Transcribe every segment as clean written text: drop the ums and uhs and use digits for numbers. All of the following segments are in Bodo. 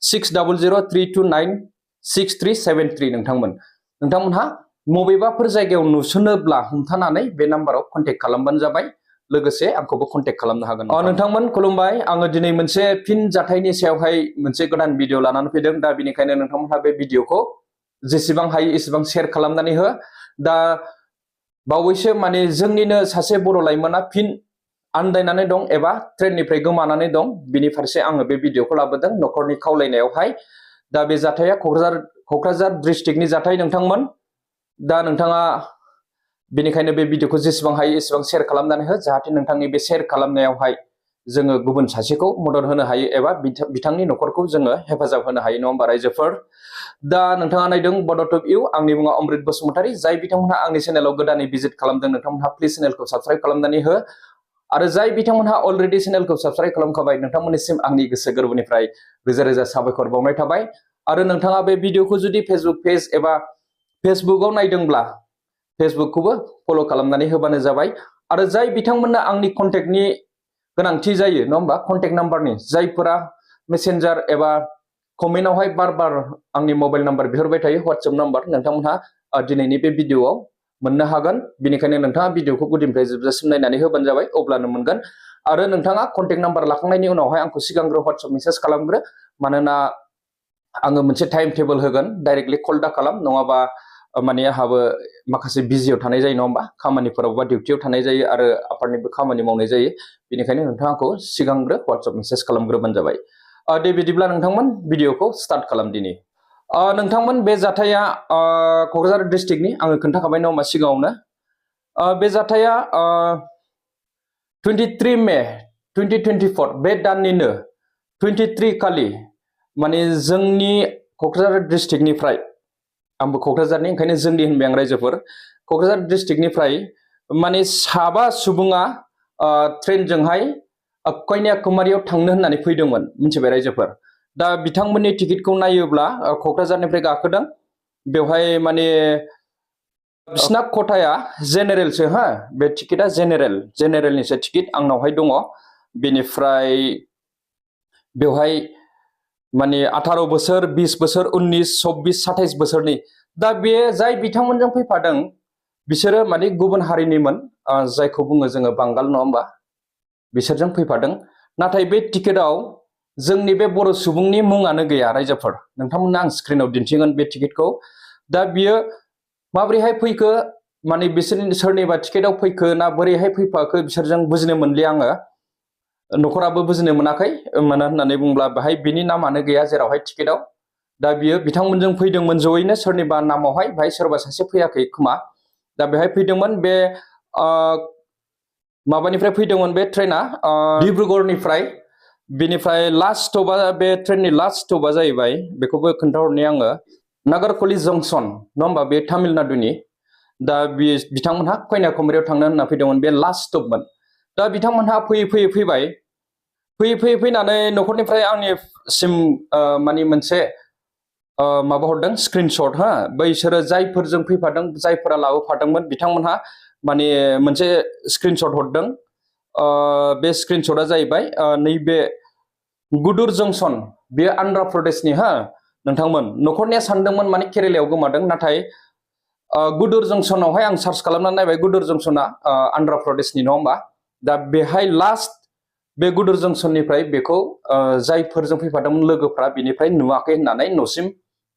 6003296373 नोंथांमोनहा मबेबाफोर जायगायाव नुसनोब्ला हमथानानै बे नाम्बाराव कन्टेक्ट खालामबानो जाबाय लोगोसे आंखौबो कन्टेक्ट खालामनो हागोन नोंथांमोन खुलुमबाय आङो दिनै मोनसे फिन जाथायनि सायावहाय मोनसे गोदान भिडिअ लानानै फैदों दा बिनिखायनो नोंथांमोनहा बे भिडिअखौ जेसेबां हायो एसेबां शेयार खालामनानै हो दा बावैसो माने जोंनिनो सासे बर' लाइमोना फिन आन्दायनानै दं एबा ट्रेननिफ्राय गोमानानै दं बिनि फारसे आङो बे भिडिअखौ लाबोदों नखरनि खावलायनायावहाय दा बे जाथाया क'क्राझार डिस्ट्रिक्टनि जाथाय नोंथांमोन दा नोंथाङा बेनिखायनो बे भिडिअखौ जेसेबां हायो एसेबां शेयार खालामनानै हो जाहाथे नोंथांनि बे शेयार खालामनायावहाय जोङो गुबुन सासेखौ मदद होनो हायो एबा बिथांनि नखरखौ जोङो हेफाजाब होनो हायो नङा होमबा रायजोफोर दा नोंथाङा नायदों बड' टुब इउ आंनि मुङा अमृत बसुमतारी जाय बिथांमोनहा आंनि चेनेलाव गोदानै भिजिट खालामदों नोंथांमोनहा प्लिज चेनेलखौ साबस्क्राइब खालामनानै हो आरो जाय बिथांमोनहा अलरेडि चेनेलखौ साबस्क्राइब खालामखाबाय नोंथांमोननिसिम आंनि गोसो गोरबोनिफ्राय रोजा रोजा साबायखर बावनाय थाबाय आरो नोंथाङा बे भिडिअखौ जुदि फेसबुक पेज एबा फेसबुकआव नायदोंब्ला फेसबुकखौबो फल' खालामनानै होबानो जाबाय आरो जाय बिथांमोननो आंनि कन्टेक्टनि गोनांथि जायो नङा होमबा कन्टेक्ट नाम्बारनि जायफोरा मेसेन्जार एबा कमेन्टआवहाय बार बार आंनि मबाइल नाम्बार बिहरबाय थायो WhatsApp नाम्बार नोंथांमोनहा दिनैनि बे भिडिअआव मोननो हागोन बेनिखायनो नोंथाङा भिडिअखौ गुदिनिफ्राय जोबजासिम नायनानै होबानो जाबाय अब्लानो मोनगोन आरो नोंथाङा कन्टेक्ट नाम्बार लाखांनायनि उनावहाय आंखौ सिगांग्रो WhatsApp मेसेज खालामग्रो मानोना आङो मोनसे टाइम टेबल होगोन डाइरेक्टलि कल दा खालाम नङाबा माने आंहाबो माखासे बिजियाव थानाय जायो नङा होमबा खामानिफोराव बा डिउटियाव थानाय जायो आरो आफादनिबो खामानि मावनाय जायो बेनिखायनो नोंथाङा आंखौ सिगांग्रो WhatsApp मेसेज खालामग्रोबानो जाबाय दे बिदिब्ला नोंथांमोन भिडिअखौ स्टार्ट खालाम दिनै नोंथांमोन बे जाथाया क'क्राझार डिस्ट्रिक्टनि आङो खोन्थाखाबाय नङा होमबा सिगाङावनो बे जाथाया 23 मे 2024 बे दाननिनो 23 खालि माने जोंनि क'क्राझार डिस्ट्रिक्टनिफ्राय आंबो क'क्राझारनि ओंखायनो जोंनि होनबाय आं रायजोफोर क'क्राझार डिस्ट्रिक्टनिफ्राय माने 7 सुबुङा ट्रेनजोंहाय कन्याकुमारियाव थांनो होननानै फैदोंमोन मिथिबाय रायजोफोर दा बिथांमोननि टिकेटखौ नायोब्ला क'क्राझारनिफ्राय गाखोदों बेवहाय माने बिसिना खथाया जेनेरेलसो हा बे टिकेटआ जेनेरेलनिसो टिकेट आंनावहाय दङ बेनिफ्राय बेवहाय माने 18 बोसोर 20 बोसोर 19 24 27 बोसोरनि दा बे जाय बिथांमोनजों फैफादों बिसोरो माने गुबुन हारिनिमोन जायखौ बुङो जोङो बांगाल नङा होमबा बिसोरजों फैफादों नाथाय बे टिकेटआव जोंनि बे बर' सुबुंनि मुङानो गैया रायजोफोर नोंथांमोननो आं स्क्रिनाव दिन्थिगोन बे टिकेटखौ दा बियो माबोरैहाय फैखो माने बिसोरनि सोरनिबा टिकेटआव फैखो ना बोरैहाय फैफाखो बिसोरजों बुजिनो मोनलिया आङो नखराबो बुजिनो मोनाखै मानो होननानै बुंब्ला बेहाय बिनि नामानो गैया जेरावहाय टिकेटआव दा बियो बिथांमोनजों फैदोंमोन जयैनो सोरनिबा नामावहाय बेहाय सोरबा सासे फैयाखै खोमा दा बेहाय फैदोंमोन बे माबानिफ्राय फैदोंमोन बे ट्रेना डिब्रुगड़निफ्राय बेनिफ्राय लास्ट स्टपआ बे ट्रेननि लास्ट स्टपआ जाहैबाय बेखौबो खोन्थाहरनि आङो नागारकलि जंक्सन नङा होमबा बे तामिलनाडुनि दा बिथांमोनहा कन्याकुमारियाव थांनो होनना फैदोंमोन बे लास्ट स्टपमोन दा बिथांमोनहा फैयै फैनानै नखरनिफ्राय आंनिसिम माने मोनसे माबा हरदों स्क्रिनशट हा बैसोरो जायफोरजों फैफादों जायफोरा लाबोफादोंमोन बिथांमोनहा माने मोनसे स्क्रिनशट हरदों बे स्क्रिनशटआ जाहैबाय नैबे गुदुर जंक्सन बेयो आन्ध्र प्रदेशनि हा नोंथांमोन नखरनिया सानदोंमोन माने केरेलायाव गोमादों नाथाय गुदुर जंक्सनावहाय आं सार्च खालामनानै नायबाय गुदुर जंक्सना आन्ध्र प्रदेशनि नङा होमबा दा बेहाय लास्ट बे गुदुर जंक्सननिफ्राय बेखौ जायफोरजों फैफादोंमोन लोगोफ्रा बिनिफ्राय नुवाखै होननानै न'सिम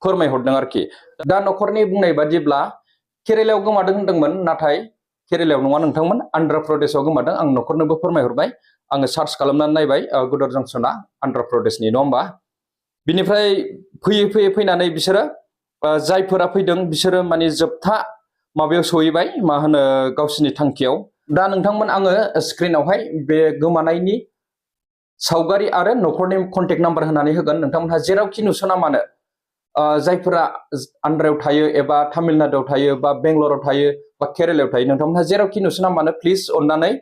फोरमायहरदों आरोखि दा नखरनि बुंनाय बादिब्ला केरेलायाव गोमादों होनदोंमोन नाथाय केरेलायाव नङा नोंथांमोन आन्ध्र प्रदेशआव गोमादों आं नखरनोबो फोरमायहरबाय आङो सार्च खालामनानै नायबाय गुदुर जंक्सना आन्ध्र प्रदेशनि नङा होमबा बिनिफ्राय फैयै फैनानै बिसोरो जायफोरा फैदों बिसोरो माने जोबथा माबायाव सहैबाय मा होनो गावसिनि थांखियाव दा नोंथांमोन आङो स्क्रिनावहाय बे गोमानायनि सावगारि आरो नखरनि कन्टेक्ट नाम्बार होनानै होगोन नोंथांमोनहा जेरावखि नुसना मानो जायफोरा आन्ध्रायाव थायो एबा तामिलनाडुआव थायो बा बेंगलराव थायो बा केरेलायाव थायो नोंथांमोनहा जेरावखि नुसना मानो प्लिज अननानै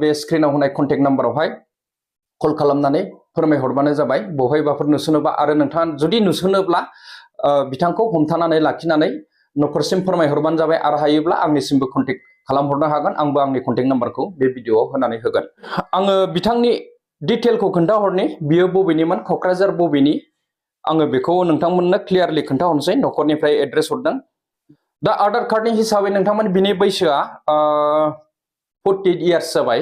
बे स्क्रिनाव होनाय कन्टेक्ट नाम्बारावहाय कल खालामनानै फोरमायहरबानो जाबाय बहायबाफोर नुसनोबा आरो नोंथाङा जुदि नुसनोब्ला बिथांखौ हमथानानै लाखिनानै नखरसिम फोरमायहरबानो जाबाय आरो हायोब्ला आंनिसिमबो कन्टेक्ट खालामहरनो हागोन आंबो आंनि कन्टेक्ट नाम्बारखौ बे भिडिअआव होनानै होगोन आङो बिथांनि डिटेलखौ खोन्थाहरनि बियो बबेनिमोन क'क्राझार बबेनि आङो बेखौ नोंथांमोननो क्लियारलि खोन्थाहरनोसै न'खरनिफ्राय एड्रेस हरदों दा आधार कार्डनि हिसाबै नोंथांमोन बिनि बैसोआ 48 इयार्स जाबाय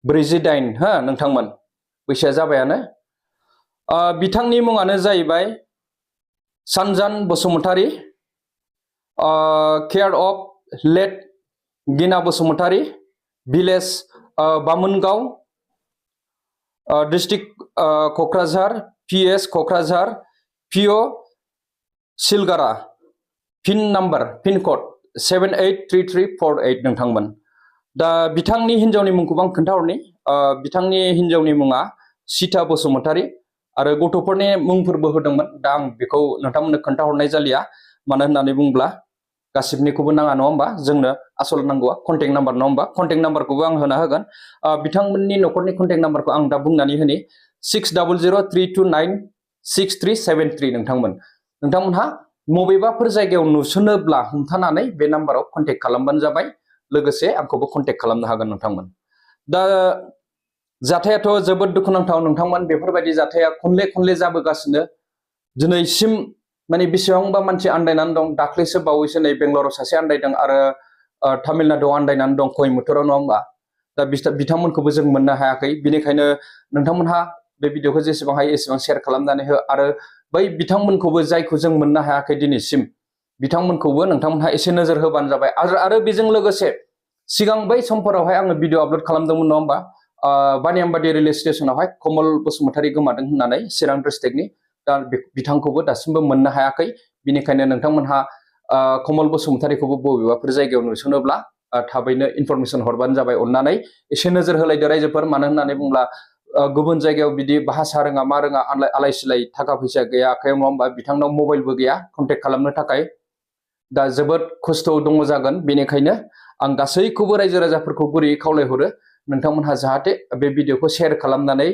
48 हो नोंथांमोन बैसोआ जाबायानो बिथांनि मुङानो जाहैबाय Sanjan Basumatary care of late Gina Basumatary village Bamongaon district Kokrajhar PS Kokrajhar PO Silgara pin number pin code 783348 नोंथांमोन दा बिथांनि हिनजावनि मुंखौबो आं खोन्थाहरनि बिथांनि हिनजावनि मुङा सीता बसुमतारी आरो गथ'फोरनि मुंफोरबो होदोंमोन दा आं बेखौ नोंथांमोननो खोन्थाहरनाय जालिया मानो होननानै बुङोब्ला गासिबनिखौबो नाङा नङा होमबा जोंनो आसल नांगौआ कन्टेक्ट नाम्बार नङा होमबा कन्टेक्ट नाम्बारखौबो आं होना होगोन बिथांमोननि न'खरनि कन्टेक्ट नाम्बारखौ आं दा बुंनानै होनि 6003296373 नोंथांमोनहा बबेबाफोर जायगायाव नुसनोब्ला हमथानानै बे नाम्बाराव कन्टेक्ट खालामबानो जाबाय लोगोसे आंखौबो कन्टेक्ट खालामनो हागोन नोंथांमोन दा जाथायाथ' जोबोद दुखुनांथाव नोंथांमोन बेफोरबायदि जाथाया खनले खनले जाबोगासिनो दिनैसिम माने बेसेबांबा मानसि आन्दायनानै दं दाख्लैसो बावैसो नै बेंगालराव सासे आन्दायदों आरो तामिलनाडुआव आन्दायनानै दं कयम्बटुराव नङा होमबा दा बिथांमोनखौबो जों मोननो हायाखै बिनिखायनो नोंथांमोनहा बे भिडिअखौ जेसेबां हायो एसेबां शेयार खालामनानै हो आरो बै बिथांमोनखौबो जायखौ जों मोननो हायाखै दिनैसिम बिथांमोनखौबो नोंथांमोनहा एसे नोजोर होबानो जाबाय आरो बेजों लोगोसे सिगां बै समफोरावहाय आङो भिडिअ आपल'ड खालामदोंमोन नङा होमबा बानियामबादि रेलवे स्टेसनावहाय कमल बसुमतारी गोमादों होननानै चिरां डिस्ट्रिक्टनि दा बिथांखौबो दासिमबो मोननो हायाखै बिनिखायनो नोंथांमोनहा कमल बसुमतारीखौबो बबेबाफोर जायगायाव नुसनोब्ला थाबैनो इनफरमेसन हरबानो जाबाय अननानै एसे नोजोर होलायदो रायजोफोर मानो होननानै बुङोब्ला गुबुन जायगायाव बिदि भाषा रोङा मा रोङा आलाय सिलाय थाखा फैसा गैया आखायाव नङा होमबा बिथांनाव मबाइलबो गैया कन्टेक्ट खालामनो थाखाय दा जोबोद खस्थ' दङ जागोन बेनिखायनो आं गासैखौबो रायजो राजाफोरखौ गुरैयै खावलायहरो नोंथांमोनहा जाहाथे बे भिडिअखौ शेयार खालामनानै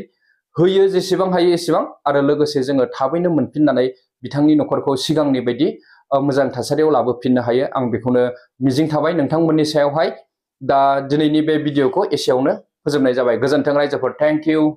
होयो जेसेबां हायो एसेबां आरो लोगोसे जोङो थाबैनो मोनफिननानै बिथांनि न'खरखौ सिगांनि बायदि मोजां थासारियाव लाबोफिननो हायो आं बेखौनो मिजिं थाबाय नोंथांमोननि सायावहाय दा दिनैनि बे भिडिअखौ एसेयावनो फोजोबनाय जाबाय गोजोन्थों रायजोफोर थेंक इउ